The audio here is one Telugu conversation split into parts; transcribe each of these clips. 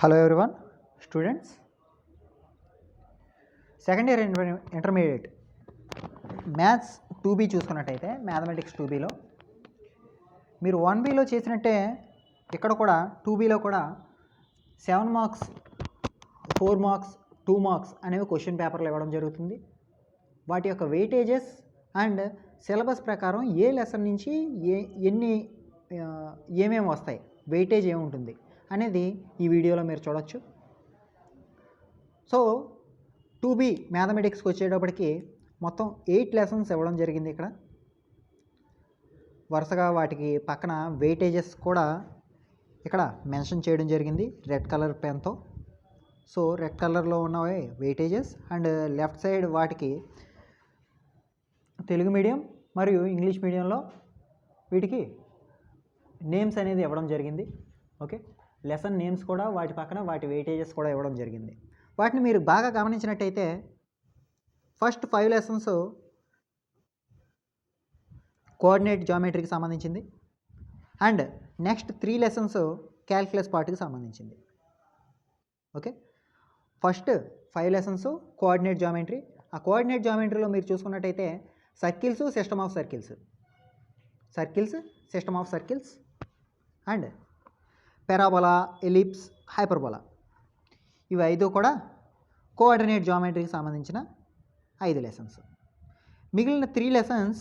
Hello everyone students, second year intermediate maths 2B చూసుకున్నట్టయితే మ్యాథమెటిక్స్ 2Bలో మీరు 1Bలో చేసినట్టే ఇక్కడ కూడా 2Bలో కూడా 7 మార్క్స్ 4 మార్క్స్ 2 మార్క్స్ అనేవి క్వశ్చన్ పేపర్లు ఇవ్వడం జరుగుతుంది. వాటి యొక్క వెయిటేజెస్ అండ్ సిలబస్ ప్రకారం ఏ లెసన్ నుంచి ఏమేమి వస్తాయి, వెయిటేజ్ ఏముంటుంది అనేది ఈ వీడియోలో మీరు చూడొచ్చు. సో 2B మ్యాథమెటిక్స్కి వచ్చేటప్పటికి మొత్తం 8 లెసన్స్ ఇవ్వడం జరిగింది. ఇక్కడ వరుసగా వాటికి పక్కన వెయిటేజెస్ కూడా ఇక్కడ మెన్షన్ చేయడం జరిగింది రెడ్ కలర్ పెన్తో. సో రెడ్ కలర్లో ఉన్నవి వెయిటేజెస్ అండ్ లెఫ్ట్ సైడ్ వాటికి తెలుగు మీడియం మరియు ఇంగ్లీష్ మీడియంలో వీటికి నేమ్స్ అనేది ఇవ్వడం జరిగింది. ఓకే, లెసన్ నేమ్స్ కూడా వాటి పక్కన వాటి వెయిటేజెస్ కూడా ఇవ్వడం జరిగింది. వాటిని మీరు బాగా గమనించినట్టయితే ఫస్ట్ 5 లెసన్స్ కోఆర్డినేట్ జామెట్రీకి సంబంధించింది అండ్ నెక్స్ట్ 3 లెసన్స్ క్యాల్కులస్ పార్ట్కి సంబంధించింది. Okay, first 5 lessons coordinate geometry. ఆ కోఆర్డినేట్ జామెట్రీలో మీరు చూసుకున్నట్టయితే circles, system of circles and parabola, ellipse, hyperbola, ఇవి 5 కూడా కోఆర్డినేట్ జామెట్రీకి సంబంధించిన 5 లెసన్స్. మిగిలిన 3 lessons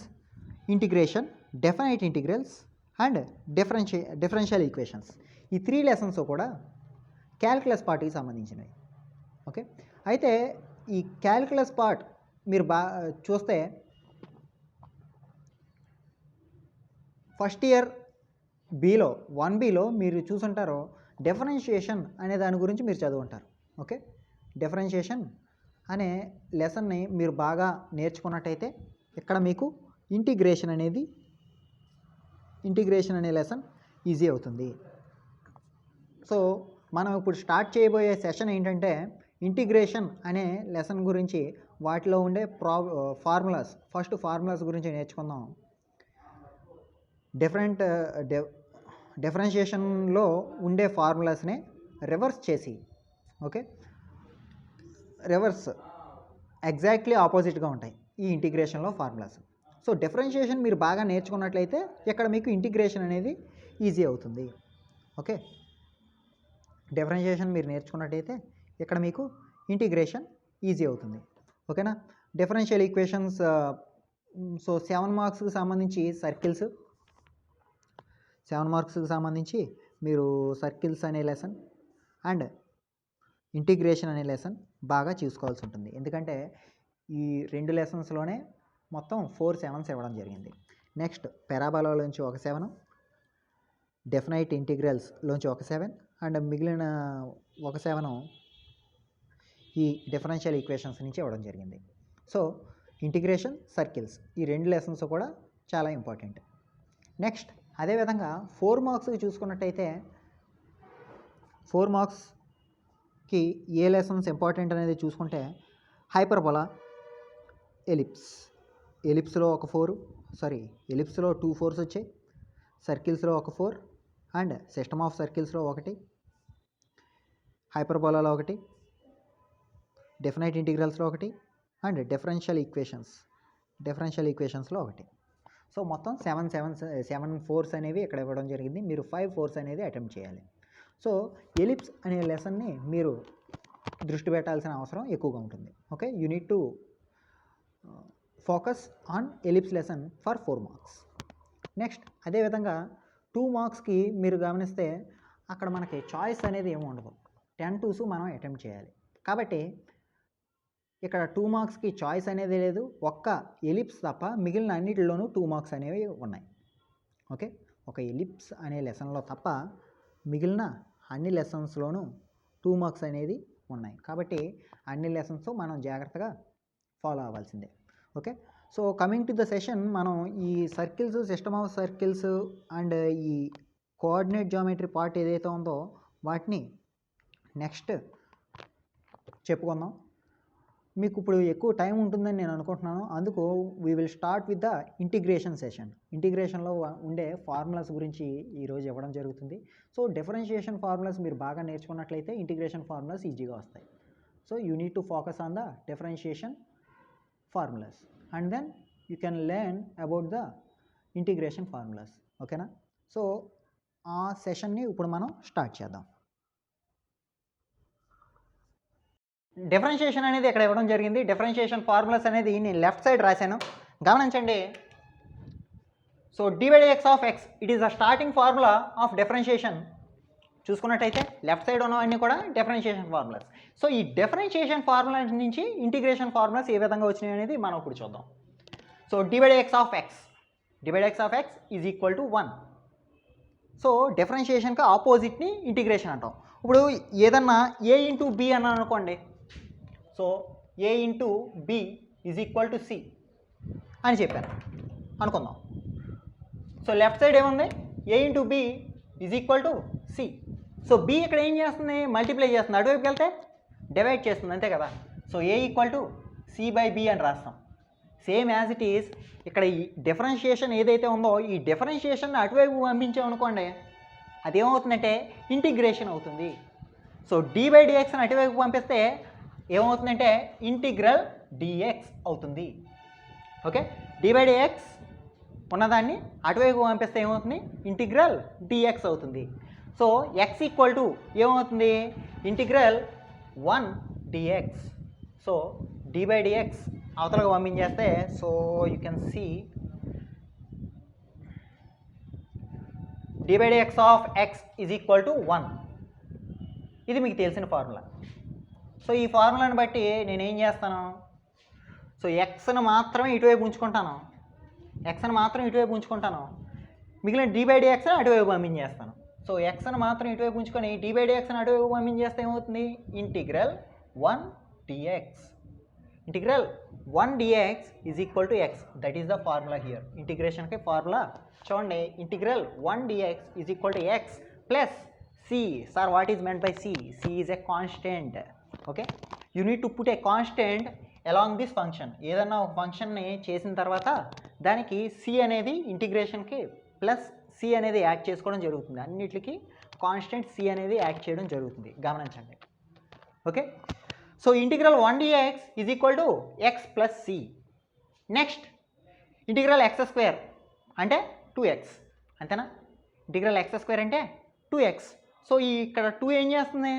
integration, definite integrals and differential equations. ఈ 3 లెసన్స్ కూడా క్యాల్కులస్ పార్ట్కి సంబంధించినవి. ఓకే, అయితే ఈ క్యాల్కులస్ పార్ట్ మీరు చూస్తే ఫస్ట్ ఇయర్ 1Bలో మీరు చూసుంటారో డిఫరెన్షియేషన్ అనే దాని గురించి మీరు చదువుంటారు. ఓకే, డిఫరెన్షియేషన్ అనే లెసన్ని మీరు బాగా నేర్చుకున్నట్టయితే ఇక్కడ మీకు ఇంటిగ్రేషన్ అనే లెసన్ ఈజీ అవుతుంది. సో మనం ఇప్పుడు స్టార్ట్ చేయబోయే సెషన్ ఏంటంటే ఇంటిగ్రేషన్ అనే లెసన్ గురించి, వాటిలో ఉండే ఫస్ట్ ఫార్ములాస్ గురించి నేర్చుకుందాం. డిఫరెన్షియేషన్లో ఉండే ఫార్ములాస్ని రివర్స్ చేసి, ఓకే, రివర్స్ ఎగ్జాక్ట్లీ ఆపోజిట్గా ఉంటాయి ఈ ఇంటిగ్రేషన్లో ఫార్ములాస్. సో డిఫరెన్షియేషన్ మీరు బాగా నేర్చుకున్నట్లయితే ఇక్కడ మీకు ఇంటిగ్రేషన్ అనేది ఈజీ అవుతుంది. ఓకే, డిఫరెన్షియేషన్ మీరు నేర్చుకున్నట్టయితే ఇక్కడ మీకు ఇంటిగ్రేషన్ ఈజీ అవుతుంది. ఓకేనా. డిఫరెన్షియల్ ఈక్వేషన్స్, సో 7 మార్క్స్కి సంబంధించి సర్కిల్స్, 7 మార్క్స్కి సంబంధించి మీరు సర్కిల్స్ అనే లెసన్ అండ్ ఇంటిగ్రేషన్ అనే లెసన్ బాగా చూసుకోవాల్సి ఉంటుంది. ఎందుకంటే ఈ 2 లెసన్స్లోనే మొత్తం 4 7s ఇవ్వడం జరిగింది. నెక్స్ట్ పారాబోలాలోంచి ఒక 7, డెఫినైట్ ఇంటిగ్రల్స్లోంచి ఒక 7 అండ్ మిగిలిన ఒక 7 ఈ డిఫరెన్షియల్ ఈక్వేషన్స్ నుంచి ఇవ్వడం జరిగింది. సో ఇంటిగ్రేషన్, సర్కిల్స్, ఈ 2 లెసన్స్ కూడా చాలా ఇంపార్టెంట్. నెక్స్ట్ అదేవిధంగా 4 మార్క్స్కి చూసుకున్నట్టయితే 4 మార్క్స్కి ఏ లెసన్స్ ఇంపార్టెంట్ అనేది చూసుకుంటే హైపర్బోలా, ఎలిప్స్లో ఒక 4, ఎలిప్స్లో 2 4s వచ్చాయి, సర్కిల్స్లో ఒక 4 అండ్ సిస్టమ్ ఆఫ్ సర్కిల్స్లో 1, హైపర్బోలాలో 1, డెఫినైట్ ఇంటిగ్రల్స్లో 1 అండ్ డిఫరెన్షియల్ ఈక్వేషన్స్లో 1. సో మొత్తం 7 4s అనేవి ఇక్కడ ఇవ్వడం జరిగింది. మీరు 5 4s అనేది అటెంప్ట్ చేయాలి. సో ఎలిప్స్ అనే లెసన్ని మీరు దృష్టి పెట్టాల్సిన అవసరం ఎక్కువగా ఉంటుంది. Okay, you need to focus on ellipse lesson for 4 marks. Next అదేవిధంగా 2 మార్క్స్కి మీరు గమనిస్తే అక్కడ మనకి చాయిస్ అనేది ఏమి ఉండదు, 10 2s మనం అటెంప్ట్ చేయాలి. కాబట్టి ఇక్కడ 2 మార్క్స్కి చాయిస్ అనేది లేదు, ఒక్క ఎలిప్స్ తప్ప మిగిలిన అన్నిటిలోనూ 2 మార్క్స్ అనేవి ఉన్నాయి. ఓకే, ఒక ఎలిప్స్ అనే లెసన్లో తప్ప మిగిలిన అన్ని లెసన్స్లోనూ 2 మార్క్స్ అనేది ఉన్నాయి. కాబట్టి అన్ని లెసన్స్ మనం జాగ్రత్తగా ఫాలో అవ్వాల్సిందే. Okay, so coming to the session, మనం ఈ circles, system of circles and ఈ కోఆర్డినేట్ జామెట్రీ పార్ట్ ఏదైతే ఉందో వాటిని నెక్స్ట్ చెప్పుకుందాం. మీకు ఇప్పుడు ఎక్కువ టైం ఉంటుందని నేను అనుకుంటున్నాను. అందుకు we will start with the integration session. ఇంటిగ్రేషన్లో ఉండే ఫార్ములాస్ గురించి ఈరోజు ఇవ్వడం జరుగుతుంది. సో డిఫరెన్షియేషన్ ఫార్ములాస్ మీరు బాగా నేర్చుకున్నట్లయితే ఇంటిగ్రేషన్ ఫార్ములాస్ ఈజీగా వస్తాయి. So you need to focus on the differentiation formulas and then you can learn about the integration formulas. ఓకేనా? సో ఆ సెషన్ని ఇప్పుడు మనం స్టార్ట్ చేద్దాం. డిఫరెన్షియేషన్ అనేది ఇక్కడ ఇవ్వడం జరిగింది. డిఫరెన్షియేషన్ ఫార్ములాస్ అనేది నేను లెఫ్ట్ సైడ్ రాశాను, గమనించండి. So d/x of x it is the starting formula of differentiation. చూసుకున్నట్టయితే లెఫ్ట్ సైడ్ ఉన్నవన్నీ కూడా డిఫరెన్షియేషన్ ఫార్ములాస్. సో ఈ డిఫరెన్షియేషన్ ఫార్ములా నుంచి ఇంటిగ్రేషన్ ఫార్ములాస్ ఏ విధంగా వచ్చినాయి అనేది మనం ఇప్పుడు చూద్దాం. So d/x of x is equal to 1. So డిఫరెన్షియేషన్కి ఆపోజిట్ని ఇంటిగ్రేషన్ అంటాం. ఇప్పుడు ఏదన్నా a ఇంటూ b అన్నాను అనుకోండి. So a into b is equal to c అని చెప్పాను అనుకుందాం. సో లెఫ్ట్ సైడ్ ఏముంది? a into b is equal to c. So b ఇక్కడ ఏం చేస్తుంది? మల్టిప్లై చేస్తుంది. అటువైపుకి వెళ్తే డివైడ్ చేస్తుంది, అంతే కదా. So a equal to c/b అని రాస్తాం. సేమ్ యాజ్ ఇట్ ఈస్ ఇక్కడ ఈ డిఫరెన్షియేషన్ ఏదైతే ఉందో ఈ డిఫరెన్షియేషన్ అటువైపు పంపించామనుకోండి, అదేమవుతుందంటే ఇంటిగ్రేషన్ అవుతుంది. సో d/dx అని అటువైపు పంపిస్తే ఏమవుతుందంటే ఇంటిగ్రల్ dx అవుతుంది. ఓకే, d/dx ఉన్నదాన్ని అటువైపు పంపిస్తే ఏమవుతుంది? ఇంటిగ్రల్ dx అవుతుంది. సో x ఈక్వల్ టు ఏమవుతుంది? Integral 1 dx. సో d/dx అవతలకు పంపించేస్తే so you can see d/dx of x is equal to 1. ఇది మీకు తెలిసిన ఫార్ములా. సో ఈ ఫార్ములాని బట్టి నేను ఏం చేస్తాను? సో ఎక్స్ని మాత్రమే ఇటువైపు ఉంచుకుంటాను, మిగిలిన d/dxని అటువైపు పంపించేస్తాను. సో ఎక్స్ని మాత్రం ఇటువైపు ఉంచుకొని d/dxని అటువైపు పంపించేస్తే ఏమవుతుంది? Integral 1 dx. Integral 1 dx is equal to x. That is the formula here. ఇంటిగ్రేషన్కి ఫార్ములా చూడండి. Integral 1 dx is equal to x plus c. Sir what is meant by c? c is a constant. Okay, you need to put a constant along this function. ఏదన్నా ఒక ఫంక్షన్ని చేసిన తర్వాత దానికి c అనేది ఇంటిగ్రేషన్కి ప్లస్ c అనేది యాడ్ చేసుకోవడం జరుగుతుంది. అన్నిటికీ కాన్స్టెంట్ c అనేది యాడ్ చేయడం జరుగుతుంది, గమనించండి. Okay, so integral 1 dx is equal to x plus c. Next integral x² అంటే 2x, అంతేనా? ఇంటిగ్రల్ x² అంటే 2x. సో ఇక్కడ 2 ఏం చేస్తుంది?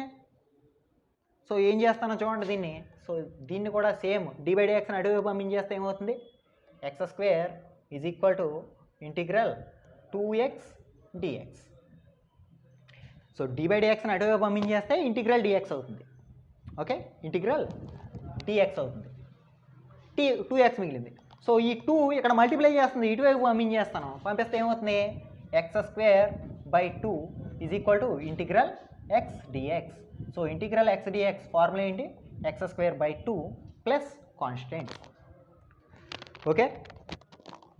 సో ఏం చేస్తానో చూడండి దీన్ని. సో దీన్ని కూడా సేమ్ d/dxని అటువైపు పంపించేస్తే ఏమవుతుంది? x² is equal to integral 2x dx. So d/dxని అటువైపు పంపించేస్తే ఇంటిగ్రల్ dx అవుతుంది. ఓకే, ఇంటిగ్రల్ dx అవుతుంది. 2x మిగిలింది. సో ఈ 2 ఇక్కడ మల్టిప్లై చేస్తుంది, ఇటువైపు పంపించేస్తాను. పంపిస్తే ఏమవుతుంది? x²/2 is equal to integral x dx. So integral x dx formula ఏంటి? x²/2 plus constant. ఓకే,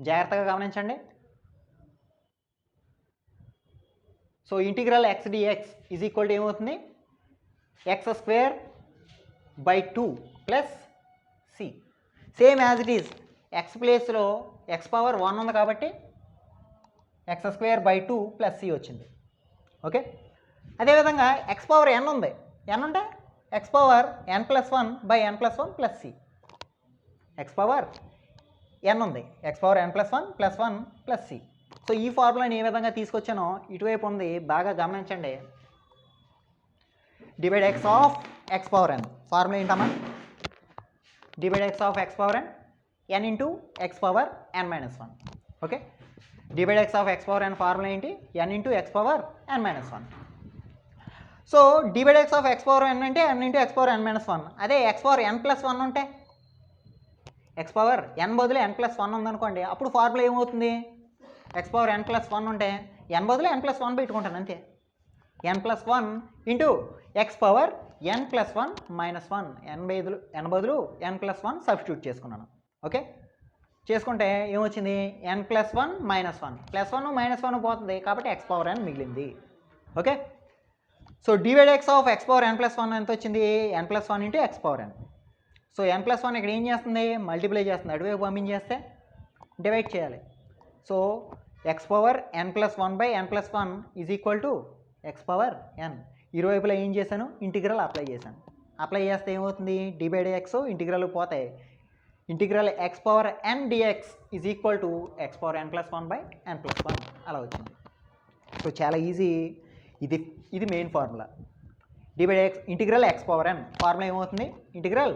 జాగ్రత్తగా గమనించండి. So integral x dx is equal to ఏమవుతుంది? x²/2 plus c. Same as it is x ప్లేస్లో x⁻1 ఉంది కాబట్టి x²/2 ప్లస్ c వచ్చింది. ఓకే, అదేవిధంగా x⁻n ఉంది. n ఉంటే xn+1/n+1 ప్లస్ c. xn ఉంది, xn+1 plus 1 plus c. So ఈ ఫార్ములాని ఏ విధంగా తీసుకొచ్చానో ఇటువైపు ఉంది, బాగా గమనించండి. d/x ఆఫ్ x⁻n ఫార్ములా ఏంటమ్మా? d/x of x⁻n n into x⁻n-1. Okay, d/x of x⁻n formula ఏంటి? n into x⁻n-1. So d/x of x⁻n అంటే n ఇంటూ x⁻n-1. అదే xn+1 ఉంటే xn బదులు n+1 ఉందనుకోండి, అప్పుడు ఫార్ములా ఏమవుతుంది? xn+1 ఉంటే n బదులు n+1 పెట్టుకుంటాను, అంతే. n+1 into xn+1-1. n బదులు n+1 సబ్స్టిట్యూట్ చేసుకున్నాను. ఓకే, చేసుకుంటే ఏమొచ్చింది? n+1-1. +1 -1 పోతుంది కాబట్టి xn మిగిలింది. Okay, so d/x of xn+1 ఎంత వచ్చింది? n+1 into xn. So n+1 ఇక్కడ ఏం చేస్తుంది, మల్టిప్లై చేస్తుంది, అటువైపు పంపించేస్తే డివైడ్ చేయాలి. So x⁴n+1/n+1 is equal to x⁴n. ఇరువైపులా ఏం చేశాను, ఇంటిగ్రల్ అప్లై చేశాను. అప్లై చేస్తే ఏమవుతుంది, d/dx ఇంటిగ్రల్ పోతాయి. Integral x⁴n dx is equal to x⁴n+1/n+1 అలా వచ్చింది. సో చాలా ఈజీ. ఇది main formula. d/dx integral x⁴n formula ఏమవుతుంది, integral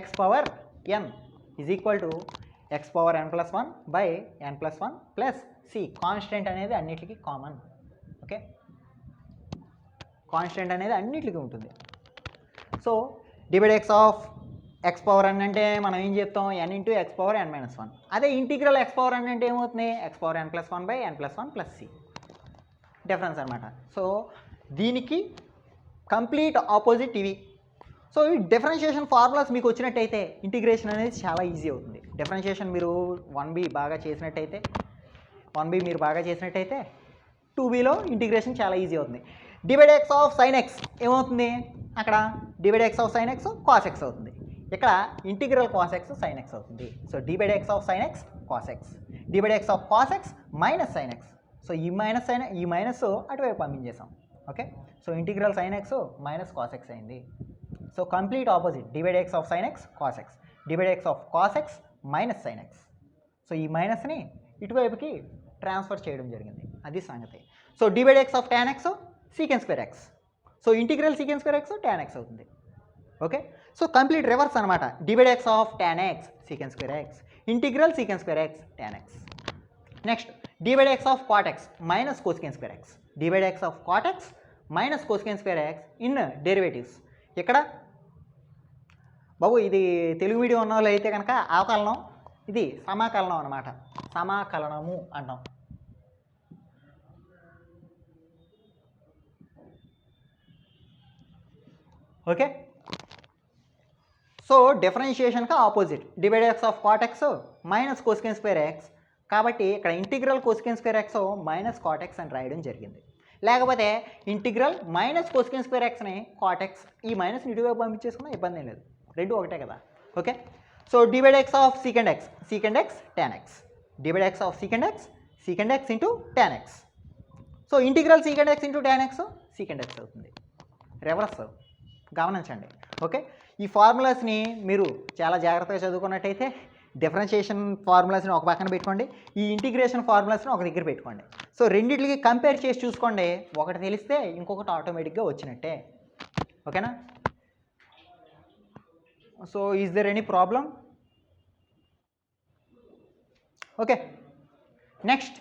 x⁴n is equal to x⁴n+1/n+1 plus c. Constant అనేది అన్నిటికీ కామన్. ఓకే, కాన్స్టెంట్ అనేది అన్నిటికీ ఉంటుంది. సో d/dx ఆఫ్ x⁴n అంటే మనం ఏం చెప్తాం, n ఇంటూ x⁴n-1. అదే ఇంటిగ్రల్ x⁴n అంటే ఏమవుతుంది, x⁴n+1/n+1 ప్లస్ c. డిఫరెన్స్ అనమాట. సో దీనికి కంప్లీట్ ఆపోజిట్ ఇవి. సో ఈ డిఫరెన్షియేషన్ ఫార్ములాస్ మీకు వచ్చినట్టయితే ఇంటిగ్రేషన్ అనేది చాలా ఈజీ అవుతుంది. డిఫరెన్షియేషన్ మీరు 1b బాగా చేసినట్టయితే 2bలో ఇంటిగ్రేషన్ చాలా ఈజీ అవుతుంది. d/dx ఆఫ్ sin x ఏమవుతుంది, అక్కడ d/dx of sin x cos x అవుతుంది, ఇక్కడ integral cos x sin x అవుతుంది. So d/dx of sin x cos x, d/dx of cos x minus sin x. So ఈ మైనస్ అటువైపు పంపించేసాం. Okay, so integral sin x minus cos x అయింది. So complete opposite, d/dx of sin x cos x, d/dx of cos x minus sin x. So ఈ మైనస్ని ఇటువైపుకి ట్రాన్స్ఫర్ చేయడం జరిగింది, అది సంగతి. So d/dx of tan x sec²x. So integral sec²x tan x అవుతుంది. ఓకే, సో కంప్లీట్ రివర్స్ అనమాట. d/dx of tan x sec²x, integral sec²x tan x. Next d/dx of cot x minus cosec²x, d/dx of cot x minus cosec² in derivatives. ఇక్కడ బాబు ఇది తెలుగు మీడియం ఉన్న వాళ్ళు అయితే కనుక అవకలనం, ఇది సమాకలనం అనమాట. సమాకలనము అంటాం. ఓకే, సో డిఫరెన్షియేషన్కి opposite d/dx of cot x minus cosec²x. కాబట్టి ఇక్కడ integral cosec² minus cot x అని రాయడం జరిగింది. లేకపోతే ఇంటిగ్రల్ మైనస్ cosec²xని cot x, ఈ మైనస్ ఇటువైపు పంపించేసుకున్నా ఇబ్బంది ఏం లేదు, రెండు ఒకటే కదా. Okay, so d/dx of secant x tan x, d/dx of secant x into tan x. So integral secant x into tan x secant x అవుతుంది. రివర్స్ గమనించండి. ఓకే, ఈ ఫార్ములాస్ని మీరు చాలా జాగ్రత్తగా చదువుకున్నట్టయితే డిఫరెన్షియేషన్ ఫార్ములాస్ని ఒక పక్కన పెట్టుకోండి, ఈ ఇంటిగ్రేషన్ ఫార్ములాస్ని ఒక దగ్గర పెట్టుకోండి. సో రెండింటికి కంపేర్ చేసి చూసుకోండి, ఒకటి తెలిస్తే ఇంకొకటి ఆటోమేటిక్గా వచ్చినట్టే. ఓకేనా? So is there any problem? Okay, next.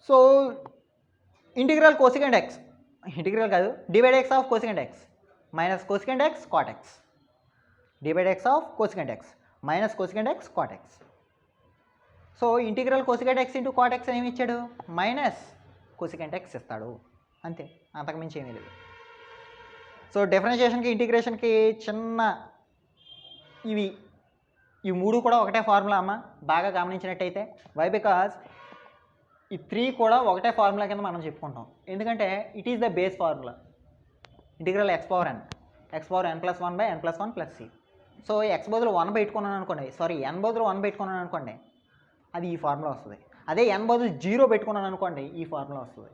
So integral cosecant x, integral కాదు, d/dx of cosecant x minus cosecant x cot x, d/dx of cosecant x minus cosecant x cot x. So integral cosecant x into cot x ఏమి ఇచ్చాడు, మైనస్ కోసికెంట్ ఎక్స్ ఇస్తాడు, అంతే, అంతకుమించి ఏమీ లేదు. సో డిఫరెన్షియేషన్కి ఇంటిగ్రేషన్కి చిన్న ఈ మూడు కూడా ఒకటే ఫార్ములా అమ్మ, బాగా గమనించినట్టయితే. వై? బికాజ్ ఈ 3 కూడా ఒకటే ఫార్ములా కింద మనం చెప్పుకుంటాం, ఎందుకంటే it is the base formula. Integral x⁴n n+1/n+1 plus c. So x బదులు 1 పెట్టుకున్నాను అనుకోండి, సారీ n బదులు 1 పెట్టుకున్నాను అనుకోండి, అది ఈ ఫార్ములా వస్తుంది. అదే n బదులు 0 పెట్టుకున్నాను అనుకోండి, ఈ ఫార్ములా వస్తుంది.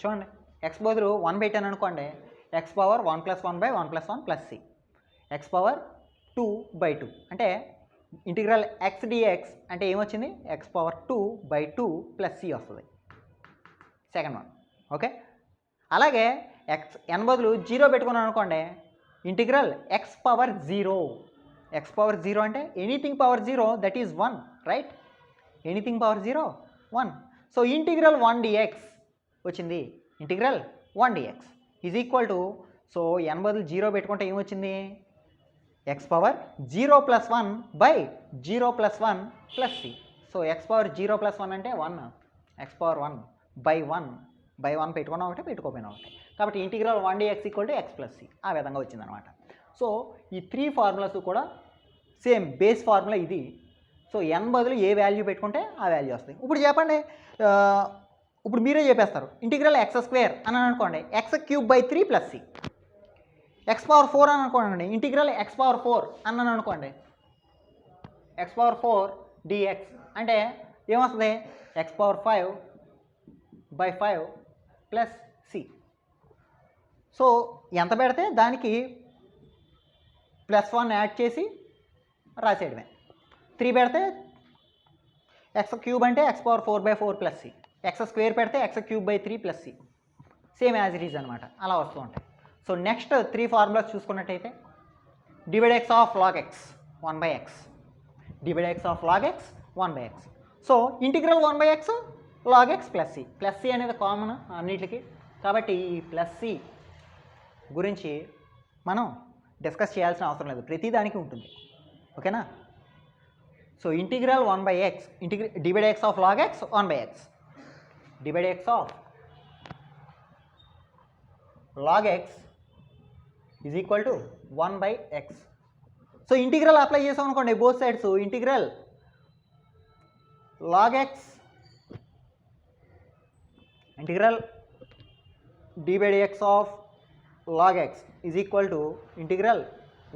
చూడండి, x బదులు 1 పెట్టాను అనుకోండి, x⁴1+1/1+1 ప్లస్ c, x⁴2/2 అంటే ఇంటిగ్రల్ x dx అంటే ఏమొచ్చింది, x⁴2/2 ప్లస్ c వస్తుంది, సెకండ్ వన్. ఓకే, అలాగే n బదులు 0 పెట్టుకున్నాను అనుకోండి, ఇంటిగ్రల్ x⁴0. x⁴0 అంటే anything power 0 that is 1, right? Anything power 0 1. So integral 1 dx వచ్చింది, integral 1 dx is equal to, so n బదులు 0 పెట్టుకుంటే ఏమొచ్చింది, x⁴0+1/0+1 plus c. So x⁴0+1 అంటే 1, x⁴1/1 పెట్టుకున్నా ఒకటే, పెట్టుకోపోయినా ఒకటే. కాబట్టి integral 1 dx equal to x plus c, ఆ విధంగా వచ్చిందనమాట. సో ఈ 3 ఫార్ములాస్ కూడా సేమ్ బేస్ ఫార్ములా ఇది. సో n బదులు ఏ వాల్యూ పెట్టుకుంటే ఆ వాల్యూ వస్తుంది. ఇప్పుడు చెప్పండి, ఇప్పుడు మీరే చెప్పేస్తారు, ఇంటిగ్రల్ x² అని అనుకోండి, x³/3 plus c. X power 4 అని అనుకోండి, ఇంటిగ్రల్ ఎక్స్ పవర్ 4 అన్నాను అనుకోండి, ఎక్స్ పవర్ 4 డిఎక్స్ అంటే ఏమొస్తుంది, x power 5/5 plus c. So ఎంత పెడితే దానికి +1 యాడ్ చేసి రాసేయడమే. 3 పెడితే ఎక్స్ క్యూబ్ అంటే x power 4/4 plus c, x square పెడితే x³ 3 + c, same as it is అనమాట. అలా వస్తూ ఉంటాయి. సో నెక్స్ట్ 3 ఫార్ములాస్ చూసుకున్నట్టయితే divide of log x 1/x, divide of log x 1/x. So integral 1/x log x plus c. Plus c అనేది కామన్ అన్నిటికి, కాబట్టి ఈ ప్లస్ సి గురించి మనం డిస్కస్ చేయాల్సిన అవసరం లేదు, ప్రతిదానికి ఉంటుంది. ఓకేనా? So integral 1/x, divide of log x 1/x, divide of log x is equal to 1/x. So integral apply చేసాం అనుకోండి both sides, integral log x, integral divide of log x is equal to integral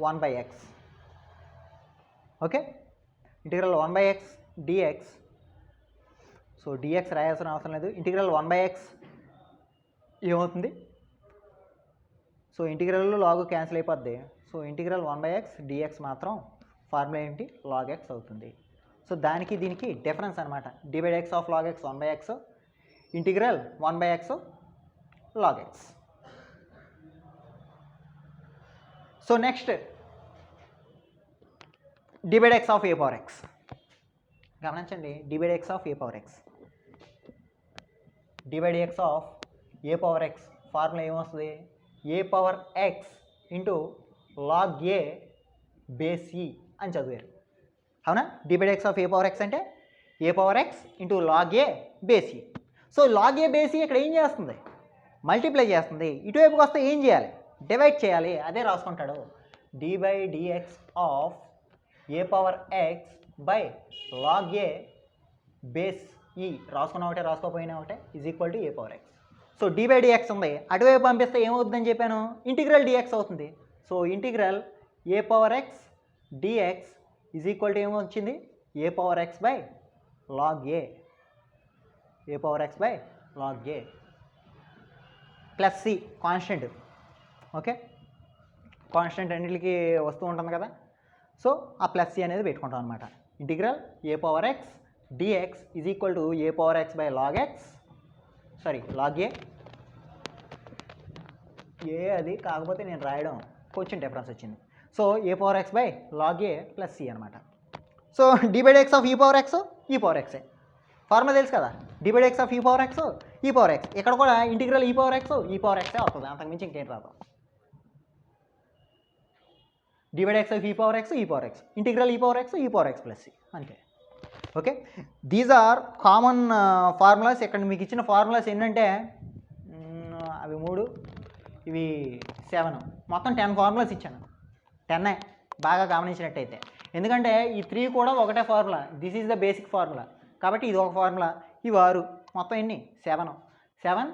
1/x. Okay, integral 1/x dx. So dx రాయాల్సిన అవసరం లేదు, ఇంటిగ్రల్ 1/x ఏమవుతుంది, సో ఇంటిగ్రల్ లాగ్ క్యాన్సిల్ అయిపోద్ది. సో ఇంటిగ్రల్ 1/x dx మాత్రం ఫార్ములా ఏంటి, log x అవుతుంది. సో దానికి దీనికి డిఫరెన్స్ అనమాట. Divide of log x 1/x, integral 1/x log x. So next divide of a power x. గమనించండి, divide of a power x, divide of a power x formula ఏమొస్తుంది, a power x into log a base e అని చదివారు. అవునా? Divide of a power x అంటే a power x into log a base e. So log a base e ఇక్కడ ఏం చేస్తుంది, మల్టిప్లై చేస్తుంది. ఇటువైపుకి వస్తే ఏం చేయాలి, డివైడ్ చేయాలి. అదే రాసుకుంటాడు, dx of a power x by log a base e. రాసుకున్న ఒకటే రాసుకోకపోయినా ఒకటే is equal to a power x. So dx ఉంది, అటువైపు పంపిస్తే ఏమవుతుందని చెప్పాను, ఇంటిగ్రల్ dx అవుతుంది. So integral a power x dx is equal to ఏమొచ్చింది, a power x by log a, a power x by log a plus c constant. Okay, constant అన్నిటికి వస్తూ ఉంటుంది కదా. సో ఆ ప్లస్ సి అనేది పెట్టుకుంటాం అనమాట. Integral a power x dx is equal to a power x by log x, sorry log a. అది కాకపోతే నేను రాయడం కొంచెం డిఫరెన్స్ వచ్చింది. So a power x by log a plus C అనమాట. So divide of e power x e power x formula తెలుసు కదా, divide of e power x e power x. ఇక్కడ కూడా ఇంటిగ్రల్ e పవర్ x అవుతుంది, అంతకుమించి ఇంకేం రాదు. Divide of e power x integral e power x plus C అంతే. Okay, these are common formulas. ఇక్కడ మీకు ఇచ్చిన ఫార్ములాస్ ఏంటంటే అవి 3, ఇవి 7, మొత్తం 10 ఫార్ములాస్ ఇచ్చాను. 10 బాగా గమనించినట్టయితే, ఎందుకంటే ఈ 3 కూడా ఒకటే formula, this is the basic formula. కాబట్టి ఇది ఒక ఫార్ములా, ఇవి 6, మొత్తం ఎన్ని 7,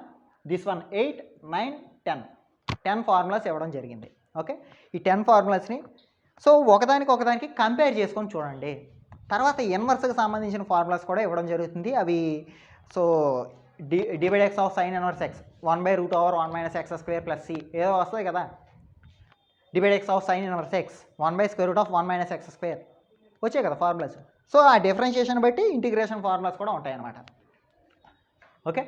దిస్ వన్ 8, 9, 10 ఫార్ములాస్ ఇవ్వడం జరిగింది. ఓకే, ఈ 10 ఫార్ములాస్ని సో ఒకదానికి కంపేర్ చేసుకొని చూడండి. తర్వాత ఇన్వర్స్కి సంబంధించిన ఫార్ములాస్ కూడా ఇవ్వడం జరుగుతుంది. అవి so divide of sine inverse x 1/√1 - x² plus c ఏదో వస్తుంది కదా. Divide of sine inverse x 1/√1 - x² వచ్చాయి కదా ఫార్ములాస్. సో ఆ డిఫరెన్షియేషన్ బట్టి ఇంటిగ్రేషన్ ఫార్ములాస్ కూడా ఉంటాయి అన్నమాట. ఓకే.